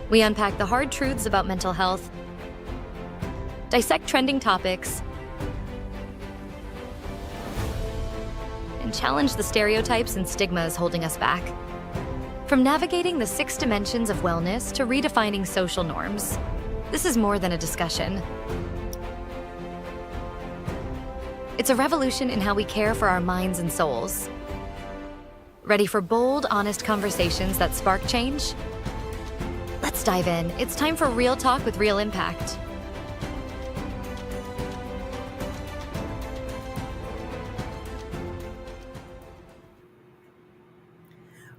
We unpack the hard truths about mental health, dissect trending topics, and challenge the stereotypes and stigmas holding us back. From navigating the 6 dimensions of wellness to redefining social norms, this is more than a discussion. It's a revolution in how we care for our minds and souls. Ready for bold, honest conversations that spark change? Let's dive in. It's time for real talk with real impact.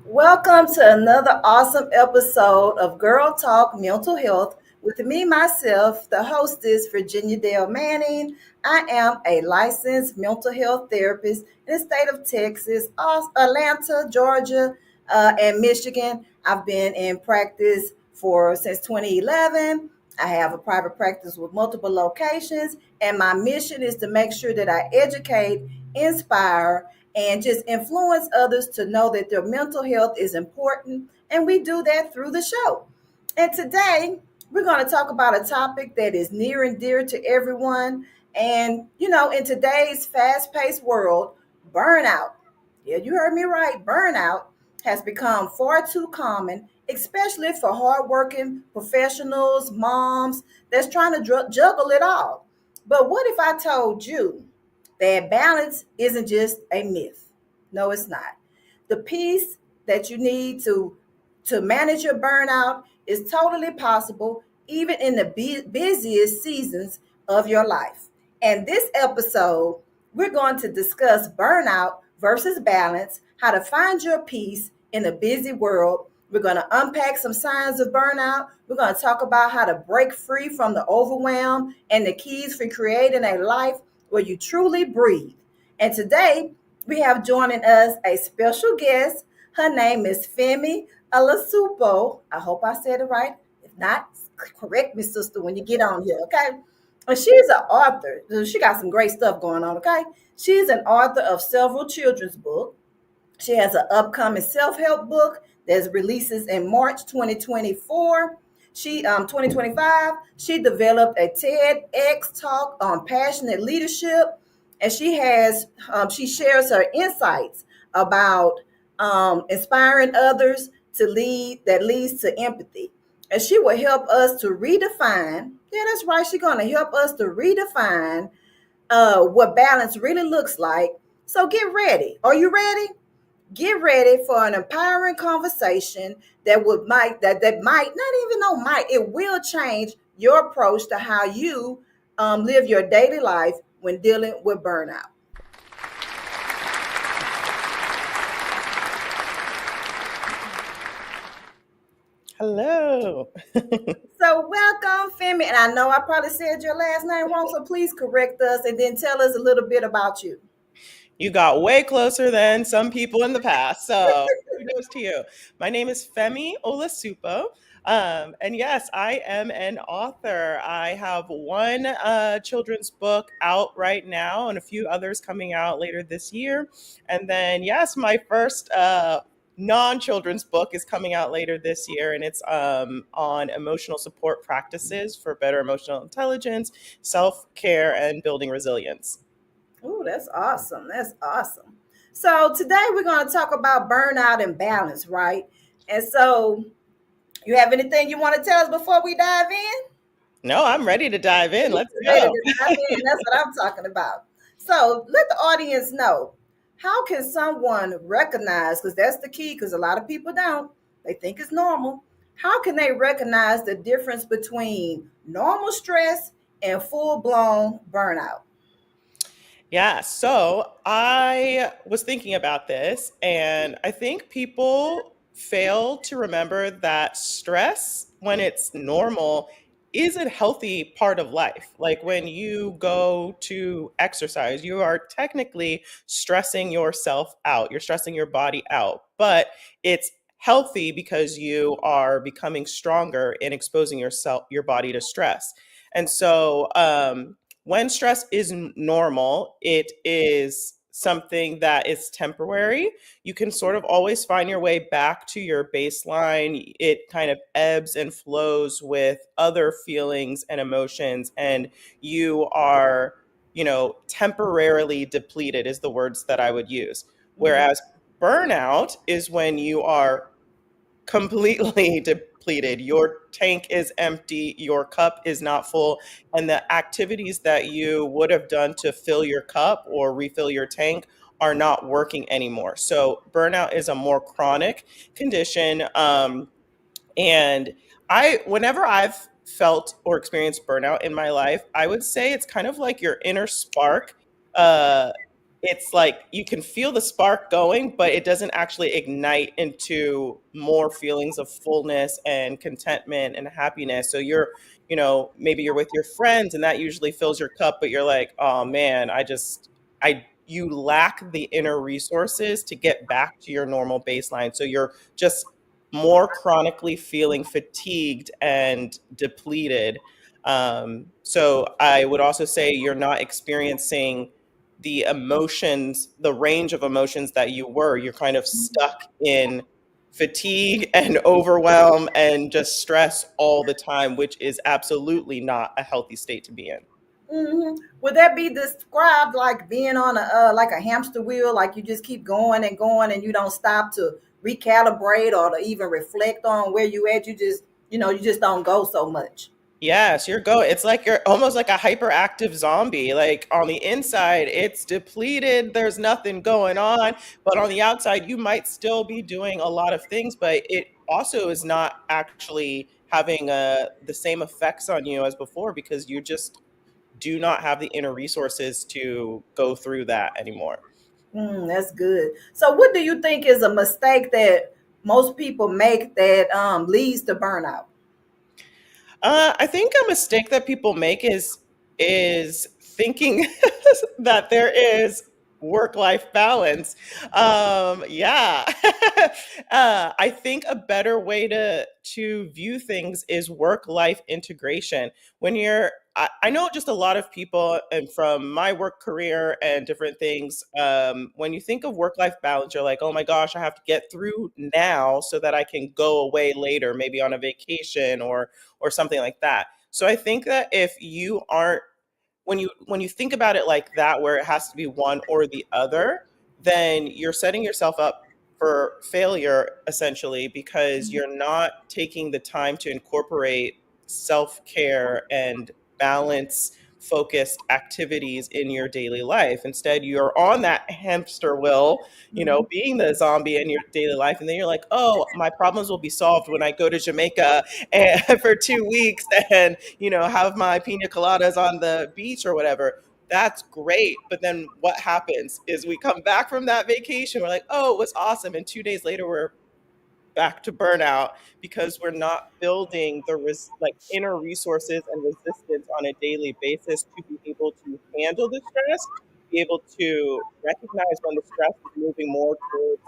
Welcome to another awesome episode of Girl Talk Mental Health with me, myself, the hostess, Virginia Dale Manning. I am a licensed mental health therapist in the state of Texas, Atlanta, Georgia, and Michigan. I've been in practice since 2011. I have a private practice with multiple locations, and my mission is to make sure that I educate, inspire, and just influence others to know that their mental health is important. And we do that through the show. And today, we're going to talk about a topic that is near and dear to everyone. And, in today's fast paced world, burnout, yeah, you heard me right, burnout has become far too common, especially for hardworking professionals, moms that's trying to juggle it all. But what if I told you that balance isn't just a myth? No, it's not. The piece that you need to manage your burnout is totally possible, even in the busiest seasons of your life. And this episode, we're going to discuss burnout versus balance, how to find your peace in a busy world. We're going to unpack some signs of burnout. We're going to talk about how to break free from the overwhelm and the keys for creating a life where you truly breathe. And today, we have joining us a special guest. Her name is Femi Olasupo. I hope I said it right. If not, correct me, sister, when you get on here, okay? And she's an author. She got some great stuff going on, okay? She's an author of several children's books. She has an upcoming self-help book that releases in March 2024. 2025. She developed a TEDx talk on passionate leadership, and she shares her insights about inspiring others to lead that leads to empathy. And she will help us to redefine. Yeah, that's right. She's going to help us to redefine what balance really looks like. So get ready. Are you ready? Get ready for an empowering conversation that might not even know might, it will change your approach to how you live your daily life when dealing with burnout. Hello. So welcome, Femi. And I know I probably said your last name wrong, so please correct us and then tell us a little bit about you. You got way closer than some people in the past, so kudos to you. My name is Femi Olasupo. And yes, I am an author. I have one children's book out right now and a few others coming out later this year. And then, yes, my first non-children's book is coming out later this year, and it's on emotional support practices for better emotional intelligence, self-care, and building resilience. Oh, that's awesome. That's awesome. So today we're going to talk about burnout and balance, right? And so you have anything you want to tell us before we dive in? No, I'm ready to dive in. Let's Ready go. to dive in. That's what I'm talking about. So let the audience know, how can someone recognize, because that's the key, because a lot of people don't, they think it's normal. How can they recognize the difference between normal stress and full-blown burnout? Yeah, so I was thinking about this, and I think people fail to remember that stress, when it's normal, is a healthy part of life. Like when you go to exercise, you are technically stressing yourself out, you're stressing your body out, but it's healthy because you are becoming stronger in exposing your body to stress. And so, when stress is normal, it is something that is temporary. You can sort of always find your way back to your baseline. It kind of ebbs and flows with other feelings and emotions, and you are, temporarily depleted is the words that I would use. Mhm. Whereas burnout is when you are completely depleted. Your tank is empty, your cup is not full, and the activities that you would have done to fill your cup or refill your tank are not working anymore. So, burnout is a more chronic condition. And whenever I've felt or experienced burnout in my life, I would say it's kind of like your inner spark. Uh, it's like you can feel the spark going, but it doesn't actually ignite into more feelings of fullness and contentment and happiness. So maybe you're with your friends and that usually fills your cup, but you're like, oh man, you lack the inner resources to get back to your normal baseline. So you're just more chronically feeling fatigued and depleted. So I would also say you're not experiencing the emotions, the range of emotions that you were. You're kind of stuck in fatigue and overwhelm and just stress all the time, which is absolutely not a healthy state to be in. Would that be described like being on like a hamster wheel, like you just keep going and going and you don't stop to recalibrate or to even reflect on where you at? You just don't go so much. Yes, it's like you're almost like a hyperactive zombie. Like on the inside, it's depleted, there's nothing going on. But on the outside, you might still be doing a lot of things, but it also is not actually having the same effects on you as before because you just do not have the inner resources to go through that anymore. That's good. So, what do you think is a mistake that most people make that leads to burnout? I think a mistake that people make is thinking that there is work-life balance. Yeah, I think a better way to view things is work-life integration. I know just a lot of people, and from my work career and different things, when you think of work-life balance, you're like, oh my gosh, I have to get through now so that I can go away later, maybe on a vacation or something like that. So I think that if you aren't when you think about it like that, where it has to be one or the other, then you're setting yourself up for failure essentially because you're not taking the time to incorporate self-care and balance focused activities in your daily life. Instead, you're on that hamster wheel, being the zombie in your daily life. And then you're like, oh, my problems will be solved when I go to Jamaica and for 2 weeks and, have my pina coladas on the beach or whatever. That's great. But then what happens is we come back from that vacation. We're like, oh, it was awesome. And 2 days later, we're back to burnout because we're not building like inner resources and resistance on a daily basis to be able to handle the stress, be able to recognize when the stress is moving more towards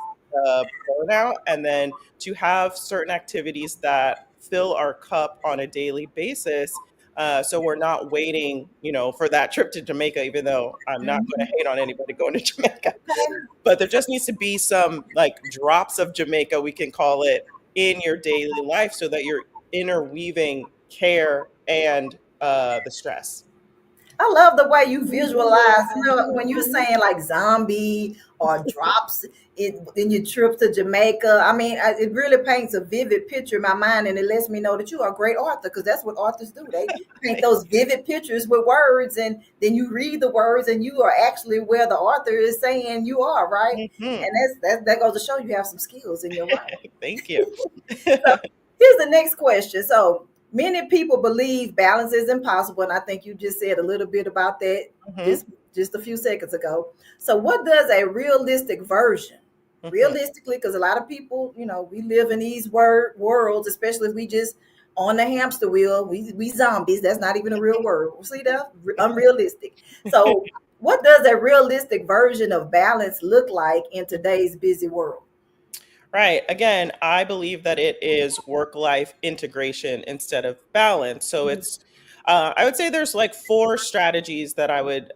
burnout, and then to have certain activities that fill our cup on a daily basis. So we're not waiting, for that trip to Jamaica, even though I'm not going to hate on anybody going to Jamaica. But there just needs to be some like drops of Jamaica, we can call it, in your daily life so that you're interweaving care and the stress. I love the way you visualize, when you're saying like zombie or drops in your trip to Jamaica. I mean, it really paints a vivid picture in my mind and it lets me know that you are a great author because that's what authors do. They paint those vivid pictures with words and then you read the words and you are actually where the author is saying you are, right? Mhm. And that goes to show you have some skills in your writing. Thank you. So here's the next question. So many people believe balance is impossible, and I think you just said a little bit about that Mhm. just a few seconds ago. So what does a realistic version, Mhm. realistically, because a lot of people, we live in these worlds, especially if we just on the hamster wheel, we zombies. That's not even a real word. See that? Unrealistic. So what does a realistic version of balance look like in today's busy world? Right. Again, I believe that it is work life integration instead of balance. So I would say there's like four strategies that I would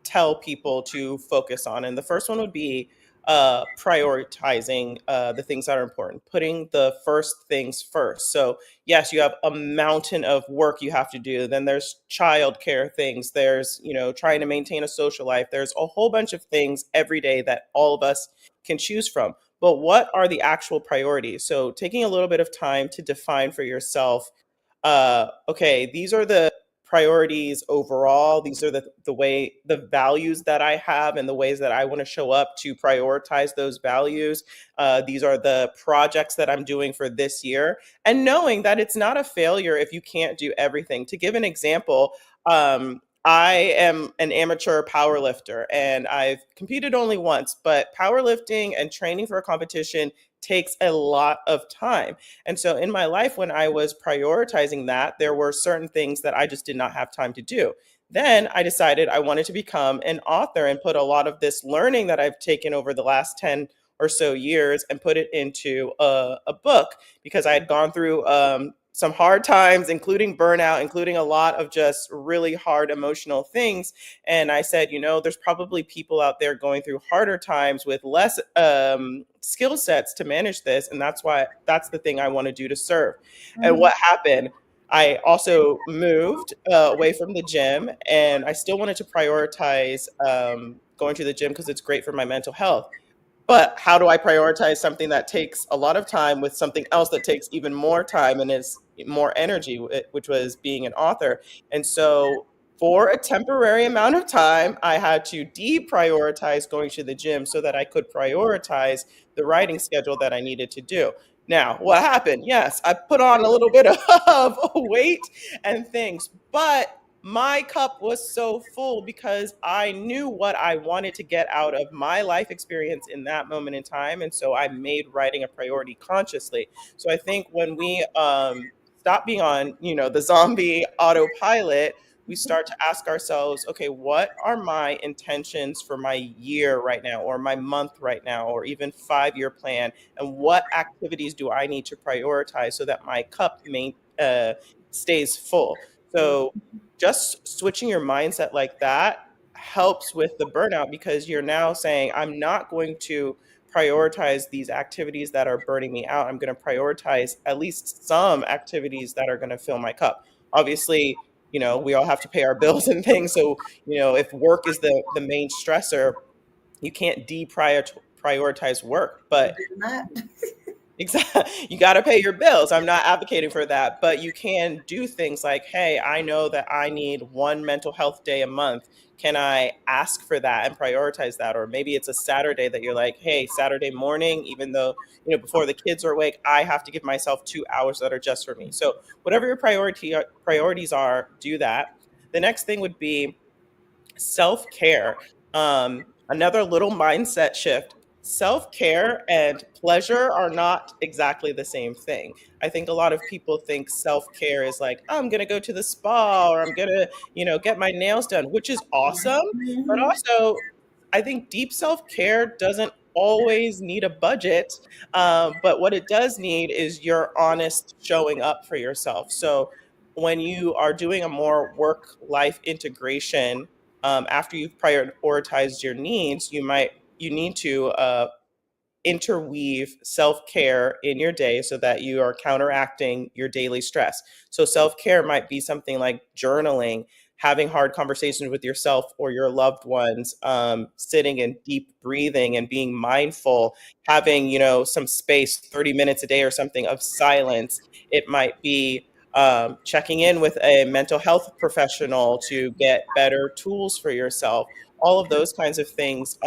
tell people to focus on. And the first one would be prioritizing the things that are important, putting the first things first. So yes, you have a mountain of work you have to do. Then there's childcare things. There's, trying to maintain a social life. There's a whole bunch of things every day that all of us can choose from. But what are the actual priorities? So taking a little bit of time to define for yourself, okay, these are the priorities overall. These are the values that I have and the ways that I want to show up to prioritize those values. These are the projects that I'm doing for this year, and knowing that it's not a failure if you can't do everything. To give an example, I am an amateur power lifter and I've competed only once, but powerlifting and training for a competition takes a lot of time. And so in my life, when I was prioritizing that, there were certain things that I just did not have time to do. Then I decided I wanted to become an author and put a lot of this learning that I've taken over the last 10 or so years and put it into a book, because I had gone through some hard times, including burnout, including a lot of just really hard emotional things. And I said, there's probably people out there going through harder times with less skill sets to manage this. And that's the thing I want to do to serve. And what happened? I also moved away from the gym, and I still wanted to prioritize going to the gym because it's great for my mental health. But how do I prioritize something that takes a lot of time with something else that takes even more time and is more energy, which was being an author? And so for a temporary amount of time, I had to deprioritize going to the gym so that I could prioritize the writing schedule that I needed to do. Now, what happened? Yes, I put on a little bit of weight and things, but my cup was so full because I knew what I wanted to get out of my life experience in that moment in time. And so I made writing a priority consciously. So I think when we stop being on, the zombie autopilot, we start to ask ourselves, okay, what are my intentions for my year right now, or my month right now, or even 5-year plan? And what activities do I need to prioritize so that my cup stays full? So just switching your mindset like that helps with the burnout, because you're now saying, I'm not going to prioritize these activities that are burning me out. I'm going to prioritize at least some activities that are going to fill my cup. Obviously, we all have to pay our bills and things. So, if work is the main stressor, you can't deprioritize work. But Not. exactly. You got to pay your bills. I'm not advocating for that, but you can do things like, hey, I know that I need one mental health day a month. Can I ask for that and prioritize that? Or maybe it's a Saturday that you're like, hey, Saturday morning, even though, before the kids are awake, I have to give myself 2 hours that are just for me. So whatever your priorities are, do that. The next thing would be self-care. Another little mindset shift. Self-care and pleasure are not exactly the same thing. I think a lot of people think self-care is like, oh, I'm going to go to the spa, or I'm going to, get my nails done, which is awesome. But also, I think deep self-care doesn't always need a budget. But what it does need is your honest showing up for yourself. So when you are doing a more work-life integration, after you've prioritized your needs, you need to interweave self-care in your day so that you are counteracting your daily stress. So self-care might be something like journaling, having hard conversations with yourself or your loved ones, sitting in deep breathing and being mindful, having, some space, 30 minutes a day or something of silence. It might be checking in with a mental health professional to get better tools for yourself. All of those kinds of things.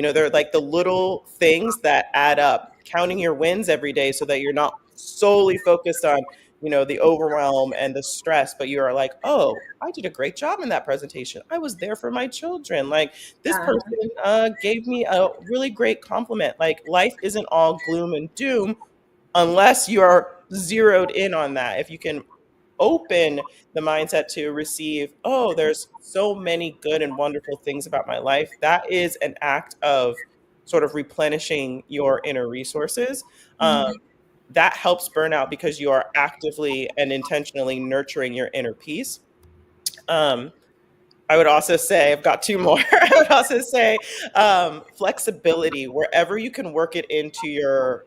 They're like the little things that add up, counting your wins every day so that you're not solely focused on, the overwhelm and the stress, but you are like, oh, I did a great job in that presentation. I was there for my children. Like, this person gave me a really great compliment. Like, life isn't all gloom and doom unless you're zeroed in on that. If you can open the mindset to receive, oh, there's so many good and wonderful things about my life, that is an act of sort of replenishing your inner resources. That helps burnout because you are actively and intentionally nurturing your inner peace. Um, I would also say, I've got two more. I would also say flexibility, wherever you can work it into your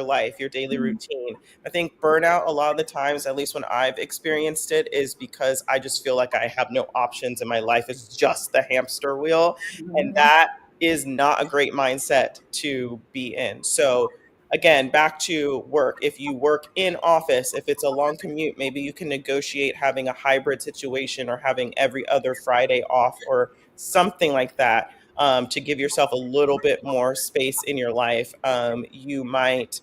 life, your daily routine. I think burnout a lot of the times, at least when I've experienced it, is because I just feel like I have no options and my life is just the hamster wheel. And Mhm. that is not a great mindset to be in. So again, back to work. If you work in office, if it's a long commute, maybe you can negotiate having a hybrid situation or having every other Friday off or something like that, to give yourself a little bit more space in your life. You might,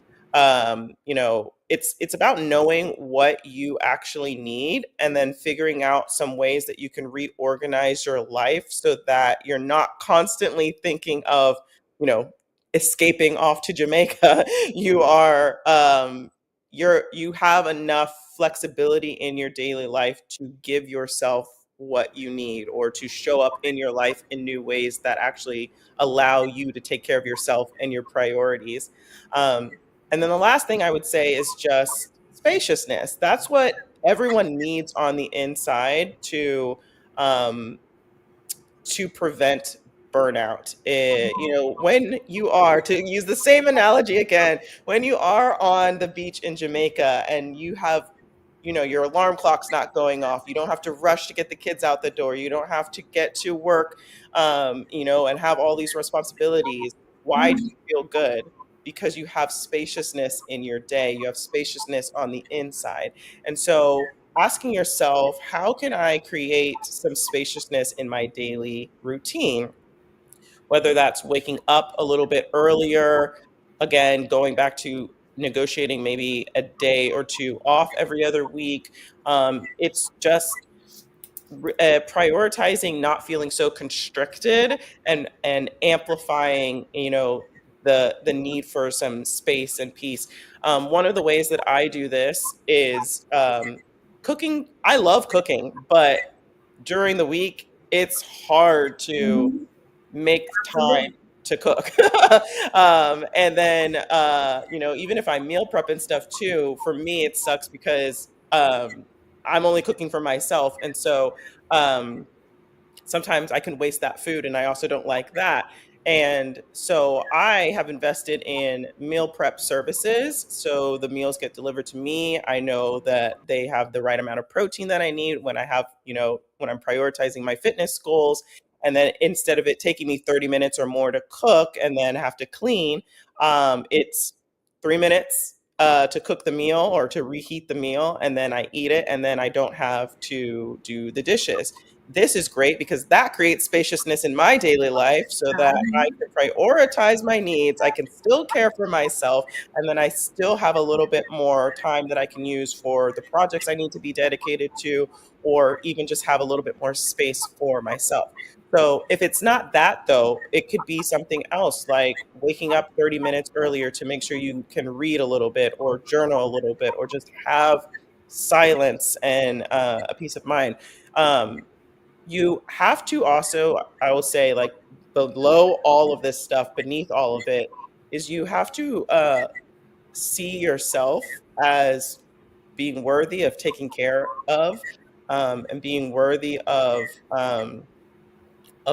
it's about knowing what you actually need and then figuring out some ways that you can reorganize your life so that you're not constantly thinking of, you know, escaping off to Jamaica. You have enough flexibility in your daily life to give yourself what you need or to show up in your life in new ways that actually allow you to take care of yourself and your priorities. And then the last thing I would say is just spaciousness. That's what everyone needs on the inside um, to prevent burnout. When you are, to use the same analogy again, when you are on the beach in Jamaica and you have, your alarm clock's not going off, you don't have to rush to get the kids out the door, you don't have to get to work, and have all these responsibilities. Why do you feel good? Because you have spaciousness in your day, you have spaciousness on the inside. And so asking yourself, how can I create some spaciousness in my daily routine? Whether that's waking up a little bit earlier, again, going back to negotiating maybe a day or two off every other week. It's just prioritizing not feeling so constricted and amplifying the need for some space and peace. One of the ways that I do this is cooking. I love cooking, but during the week it's hard to Mhm. make time Absolutely. to cook. And then, even if I meal prep and stuff too, for me, it sucks because I'm only cooking for myself. And so um, sometimes I can waste that food, and I also don't like that. And so I have invested in meal prep services. So the meals get delivered to me. I know that they have the right amount of protein that I need when when I'm prioritizing my fitness goals. And then instead of it taking me 30 minutes or more to cook and then have to clean, it's 3 minutes to cook the meal or to reheat the meal. And then I eat it, and then I don't have to do the dishes. This is great because that creates spaciousness in my daily life so that I Mhm. can prioritize my needs. I can still care for myself. And then I still have a little bit more time that I can use for the projects I need to be dedicated to, or even just have a little bit more space for myself. So if it's not that, though, it could be something else like waking up 30 minutes earlier to make sure you can read a little bit or journal a little bit or just have silence and a peace of mind. Um, you have to also, I will say, like, below all of this stuff, beneath all of it, is you have to see yourself as being worthy of taking care of, and being worthy of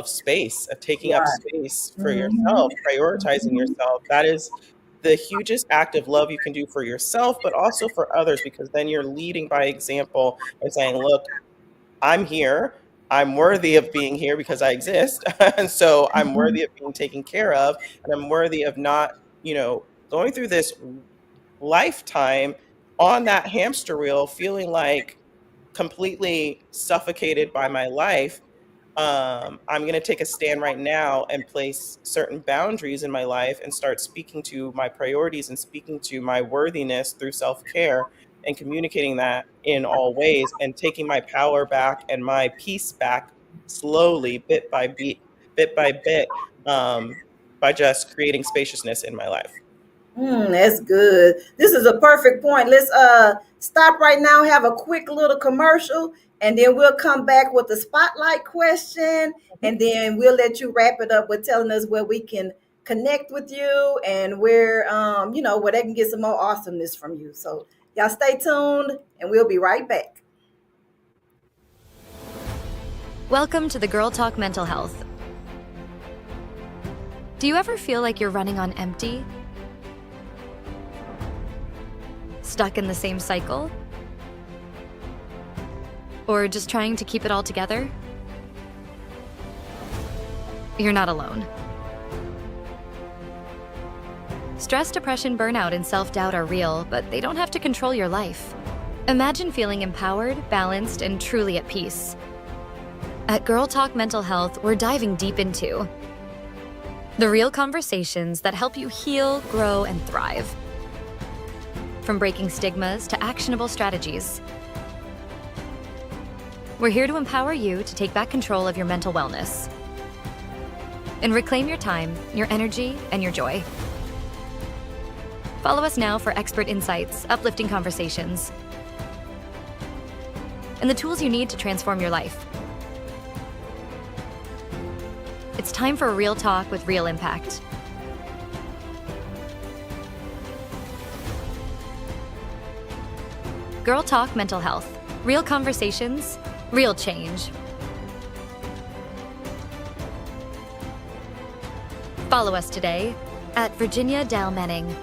space, of taking up Right. space for Mhm. yourself, prioritizing yourself. That is the hugest act of love you can do for yourself, but also for others, because then you're leading by example and saying, look, I'm here. I'm worthy of being here because I exist. And so I'm worthy of being taken care of. And I'm worthy of not, going through this lifetime on that hamster wheel, feeling like completely suffocated by my life. I'm going to take a stand right now and place certain boundaries in my life and start speaking to my priorities and speaking to my worthiness through self care and communicating that in all ways and taking my power back and my peace back slowly, bit by bit, by just creating spaciousness in my life. That's good. This is a perfect point. Let's stop right now, have a quick little commercial, and then we'll come back with the spotlight question, and then we'll let you wrap it up with telling us where we can connect with you and where where they can get some more awesomeness from you. So y'all stay tuned, and we'll be right back. Welcome to the Girl Talk Mental Health. Do you ever feel like you're running on empty? Stuck in the same cycle? Or just trying to keep it all together? You're not alone. Stress, depression, burnout, and self-doubt are real, but they don't have to control your life. Imagine feeling empowered, balanced, and truly at peace. At Girl Talk Mental Health, we're diving deep into the real conversations that help you heal, grow, and thrive. From breaking stigmas to actionable strategies, we're here to empower you to take back control of your mental wellness and reclaim your time, your energy, and your joy. Follow us now for expert insights, uplifting conversations, and the tools you need to transform your life. It's time for real talk with real impact. Girl Talk Mental Health. Real conversations, real change. Follow us today at Virginia Dale Manning.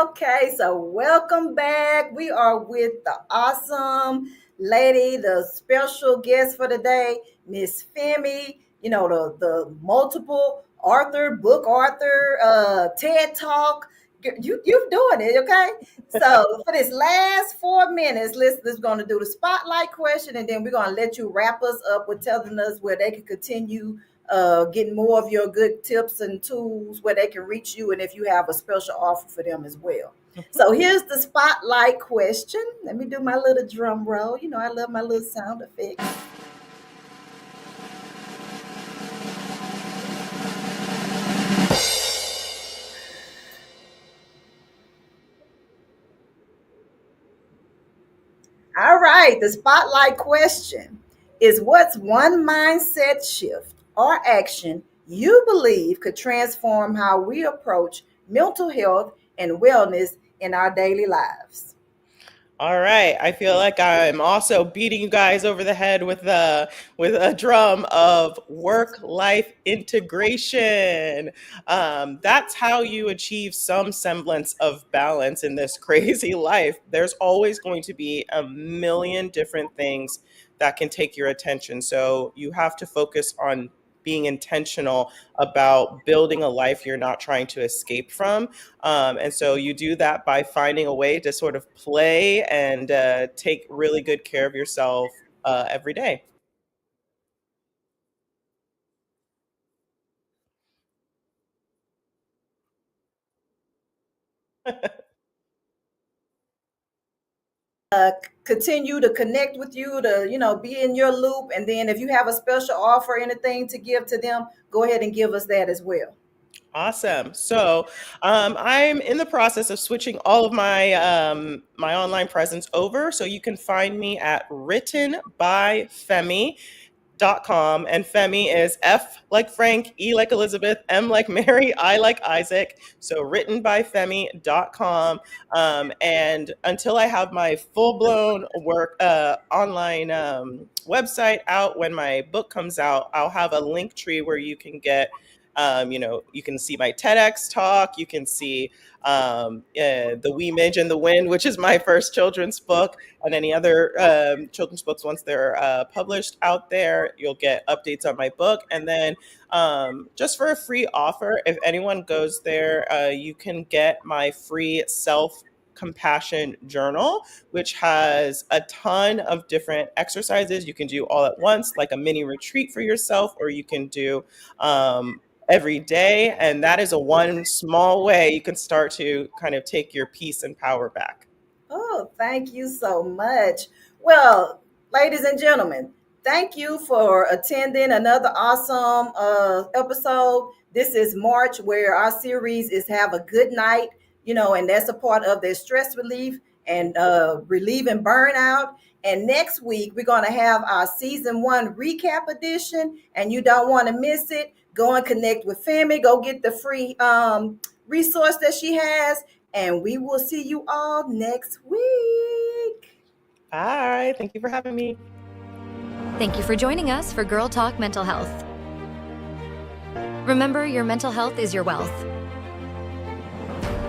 Okay, so welcome back. We are with the awesome lady, the special guest for today, Miss Femi. You know, the multiple book author, TED Talk. You're doing it, okay? So for this last 4 minutes, let's going to do the spotlight question, and then we're going to let you wrap us up with telling us where they can continue getting more of your good tips and tools, where they can reach you, and if you have a special offer for them as well. So here's the spotlight question. Let me do my little drum roll. You know, I love my little sound effects. All right, the spotlight question is, what's one mindset shift or action you believe could transform how we approach mental health and wellness in our daily lives? All right. I feel like I'm also beating you guys over the head with a drum of work-life integration. That's how you achieve some semblance of balance in this crazy life. There's always going to be a million different things that can take your attention. So you have to focus on being intentional about building a life you're not trying to escape from. And so you do that by finding a way to sort of play and take really good care of yourself every day. Continue to connect with you, to be in your loop, and then if you have a special offer, anything to give to them, go ahead and give us that as well. Awesome. So I'm in the process of switching all of my online presence over. So you can find me at writtenbyfemi.com, and Femi is F like Frank, E like Elizabeth, M like Mary, I like Isaac. So writtenbyfemi.com. And until I have my full blown work online website out, when my book comes out, I'll have a link tree where you can get you can see my TEDx talk. You can see The Wee Midge and the Wind, which is my first children's book, and any other children's books once they're published out there. You'll get updates on my book. And then just for a free offer, if anyone goes there, you can get my free self-compassion journal, which has a ton of different exercises you can do all at once, like a mini retreat for yourself, or you can do every day. And that is a one small way you can start to kind of take your peace and power back. Oh, thank you so much. Well, ladies and gentlemen, thank you for attending another awesome episode. This is March, where our series is Have a Good Night, and that's a part of their stress relief. and relieving burnout. And next week, we're going to have our season 1 recap edition, and you don't want to miss it. Go and connect with Femi. Go get the free resource that she has, and we will see you all next week. Bye. Thank you for having me. Thank you for joining us for Girl Talk Mental Health. Remember, your mental health is your wealth.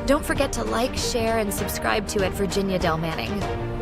Don't forget to like, share, and subscribe to at Virginia Dale Manning.